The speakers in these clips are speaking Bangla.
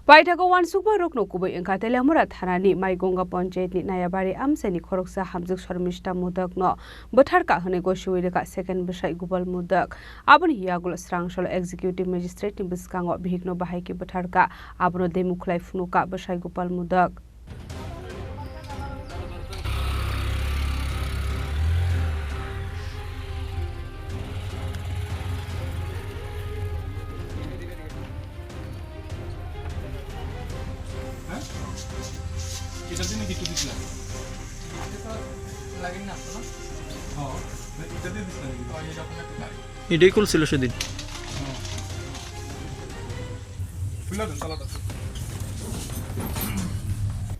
Paithago wansukma rokno kuboi engka telamura thanani Maigonga Panchayatni Nayabari Amsani Khoroksa Hamjuk Sharmishta Mudakno Botharka hone Goshuireka second Bashai Gubal Mudak Aboni Yagul Srangshol Executive Magistrate ni Biskango Bihikno Bahaiki Botharka Abono Demuklai Funuka Bashai Gubal Mudak এটাতে নাকি একটু দিছিলাম লাগেন না আপনার হ্যাঁ এটাতে দিছিলাম এরকম একটা লাগে এটাই খুলছিল সেদিন ফুলা দেন সালাদ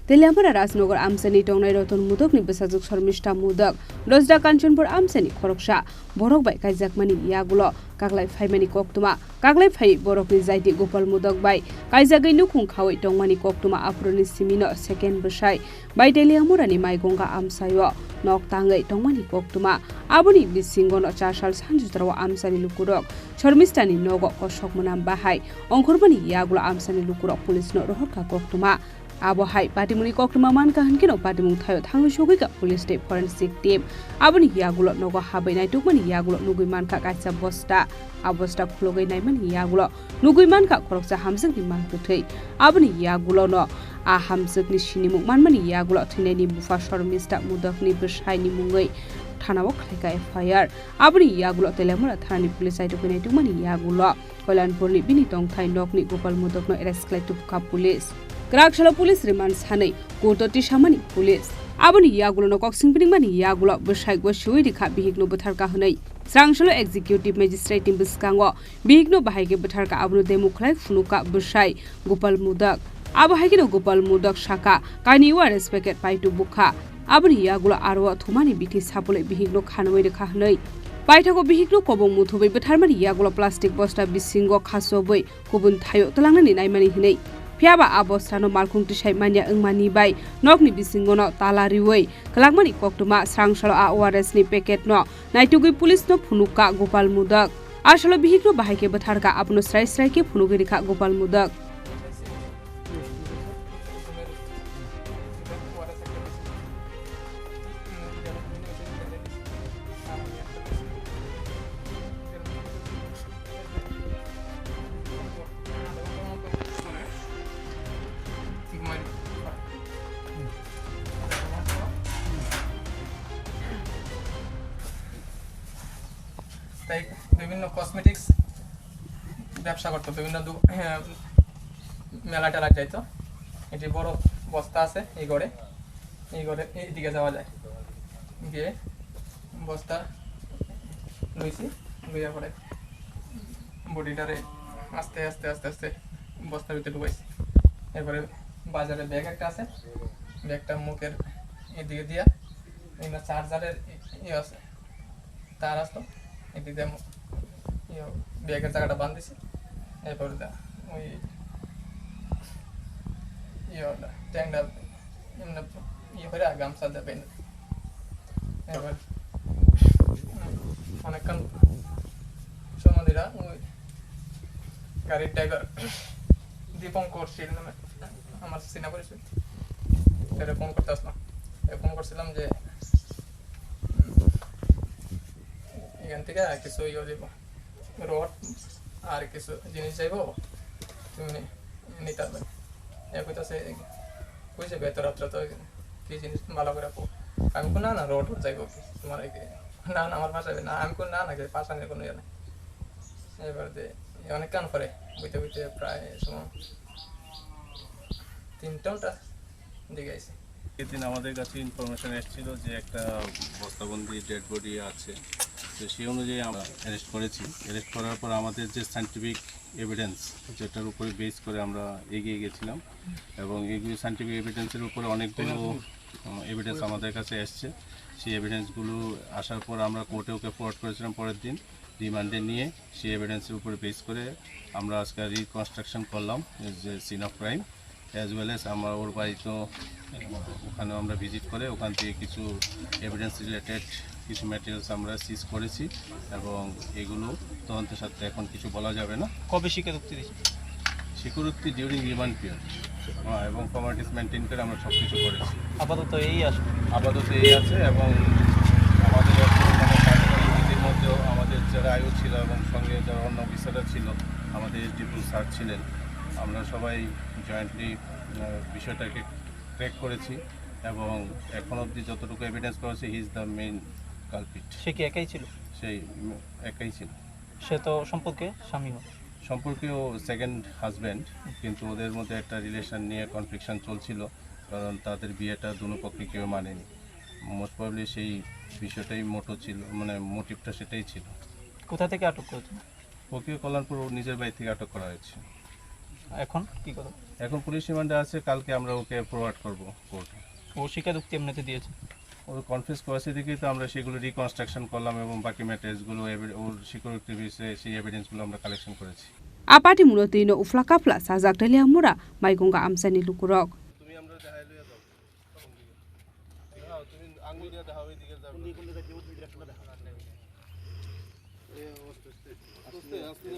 Telamura Rasnogar Amsani Tongnai Roton Mudok ni Besajok Sharmishta Mudak Rosda Kanchanpur Amsani Khoroksha Borok bai Kaijakmani Yagulo Kaglai Phaimani Koktuma Kaglai Phai Borok ni Zaiti Gopal Mudak bai Kaijagai Nukhung Khawai Tongmani Koktuma Aproni Simino second Bashai bai Telamura ni Maigonga Amsayo Nok Tangai Tongmani Koktuma Aboni Bisingono Chashal Sanjutrawa Amsani Lukurok Sharmistani Nogo Koshok Munam Bahai Ongkorbani Yagulo Amsani Lukurok Police no Rohka Koktuma Abohai Patimuni Koktuma Mankahan Kino Patimung Thayo Thangu Shogika Police State Forensic Team Aboni Yagulo Nogo Habai Nai Tukmani Yagulo Nugui Manka Kaisa Bosta Abosta Khlogai Naimani Yagulo Nugui Manka Khoroksa Hamsek ni Mankuthei Aboni Yagulo no A Hamsek ni Shinimuk Manmani Yagulo Thineni Bufa Sharmista Mudak ni Bashai ni Mungai Thanawo Khlaika FIR Aboni Yagulo Telamura Thani Police Site Kunai Tukmani Yagulo Kolanpur ni Bini Tongthai Nokni Gopal Mudak no arrest Klai Tupka Police Krakshala Police remands Hanai Kototi Shamani Police Aboni Yagulo no Koksing Pinimani Yagulo Bashai Goshuirika Bihikno Botharka Hanai Srangshalo Executive Magistrate in Biskango Bihikno Bahage Botharka Abno Demuklai Funuka Bashai Gopal Mudak Abahagino Gopal Mudak Shaka Kaniwa respected Paitu Bukha Aboni Yagulo Arwa Thumani Biti Sapole Bihikno Khanoi Rekha Hanai Paithago Bihikno Kobong Muthubai Botharmani Yagulo Plastic Bosta Bisingo Khasoboi Kubun Thayo Talangnani Naimani Hinai Phiaba Abostano Malkung Tishai Mania Engmani Bai Nokni Bisingono Talariwei Kalangmani Koktuma Srangshalo ORS ni packet no Naitugui Police no Phunuka Gopal Mudak Ashalo Bihikno Bahake Botharka Abno Srai Srai ke Phunugirika Gopal Mudak তাই বিভিন্ন কসমেটিক্স ব্যবসা করতো বিভিন্ন মেলা টেলা যাইতো এটি বড় বস্তা আছে এই ঘরে এইদিকে যাওয়া যায় গিয়ে বস্তা লইছি লইয়া পরে বডিটারে আস্তে আস্তে আস্তে আস্তে বস্তার ভিতরে ঢুকাইছি এরপরে বাজারে ব্যাগ একটা আছে ব্যাগটা মুখের এদিকে দিয়া এই চার্জারের ইয়ে আছে তার আসতো এদিকে ব্যাগের জায়গাটা বাঁধিছি এরপরে ওই ট্যাংটা এমনি ইয়ে করে গামছা দেবেন এবার অনেকক্ষণ সমাধিরা ওই গাড়ির ড্রাইভার দীপঙ্কর শীল নামে আমার চিনা পরিচয় সেটা ফোন করতে আসলাম ফোন করছিলাম যে এখান থেকে কিছু ইয়ে দিব রড আর কিছু জিনিস যাইব তুমি নিতে পারবে কইতাছে কইছে ভেতরাত্রা তো কি জিনিস ভালো করে আমি না না রড যাইব তোমার না না আমার পাশে না আমি না না পাশা নিয়ে কোনো ইয়ে নাই এবার অনেক কান করে বইতে বইতে প্রায় সময় 3টা দিকে আইছে এদিন আমাদের কাছে ইনফরমেশন এসেছিল যে একটা বস্তাবন্দি ডেড বডি আছে তো সেই অনুযায়ী আমরা অ্যারেস্ট করেছি অ্যারেস্ট করার পর আমাদের যে সায়েন্টিফিক এভিডেন্স যেটার উপরে বেস করে আমরা এগিয়ে গেছিলাম এবং এগুলি সায়েন্টিফিক এভিডেন্সের উপরে অনেকগুলো এভিডেন্স আমাদের কাছে এসছে সেই এভিডেন্সগুলো আসার পর আমরা কোর্টে ওকে ফরওয়ার্ড করেছিলাম পরের দিন রিমান্ডে নিয়ে সেই এভিডেন্সের উপরে বেস করে আমরা আজকে রিকনস্ট্রাকশন করলাম যে scene of crime as well as আমরা ওর বাড়িতেও ওখানেও আমরা ভিজিট করে ওখান থেকে কিছু এভিডেন্স রিলেটেড কিছু ম্যাটেরিয়ালস আমরা সিজ করেছি এবং এগুলো তদন্তের সাথে এখন কিছু বলা যাবে না। কবে স্বীকারোক্তি দিয়েছে? সিকিউরিটি ডিউরিং রিমান্ড পিরিয়ড এবং ফর্মালিটিস মেনটেন করে আমরা সব কিছু করেছি। আপাতত এই আসে। আপাতত এই আছে এবং আমাদের মানে কার্যকরী নীতির মধ্যেও আমাদের যারা আয়ু ছিল এবং সঙ্গে যারা অন্য অফিসাররা ছিল, আমাদের ডিপুল স্যার ছিলেন, আমরা সবাই জয়েন্টলি বিষয়টাকে ট্র্যাক করেছি এবং এখন অবধি যতটুকু এভিডেন্স পাওয়া যাচ্ছে he is the main culprit. সে কি একাই ছিল? সেই একাই ছিল। সে তো সম্পর্কে স্বামী হয়। সম্পর্কেও সেকেন্ড হাজব্যান্ড, কিন্তু ওদের মধ্যে একটা রিলেশন নিয়ে কনফ্লিকশন চলছিল, কারণ তাদের বিয়েটা দুনো পক্ষে কেউ মানেনি। মোস্ট প্রবলি সেই বিষয়টাই মোটো ছিল, মানে মোটিভটা সেটাই ছিল। কোথা থেকে আটক করেছে? ওকে কল্যাণপুর নিজের বাড়ি থেকে আটক করা হয়েছে। এখন কি কথা? এখন পুলিশ রিমান্ডে আছে, কালকে আমরা ওকে ফরওয়ার্ড করব কোর্টে। ও স্বীকারোক্তি এমনিতে দিয়েছে। ও কনফেস করেছে দেখেই তো আমরা সেগুলো রিকনস্ট্রাকশন করলাম এবং বাকি ম্যাটেরিয়ালসগুলো ওর সিকিউরিটি বিষয়ে সেই এভিডেন্সগুলো আমরা কালেকশন করেছি। Apati mulotino uflakapla sajak telia mura maigunga amsani lukurok. তুমি আমরা দেখাই লইয়া দাও। তুমি আঙ্গুল দিয়ে দেখাও এইদিকে যাও। কোন কোন জায়গায় ওই ডিরেকশনটা দেখা। আস্তে আস্তে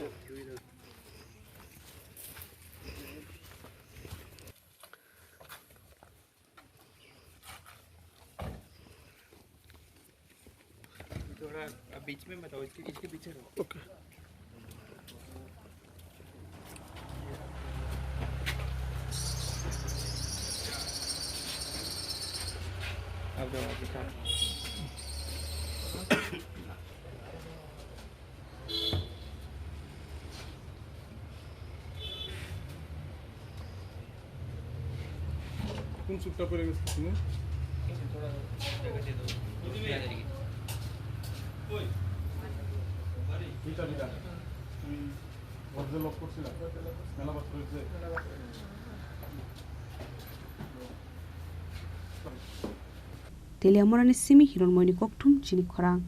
थोड़ा बीच में बताओ, इसके पीछे रहो। ओके। अब दो दिखा। কোন সুটটা পরে গেছে তুমি? थोड़ा जगह दे दो, आ जाएगी। এইটা দিলা তুমি দরজা লক করছিলা মেলা বাস করেছে Telia mura ni simi hiron moini koktum chini khorang.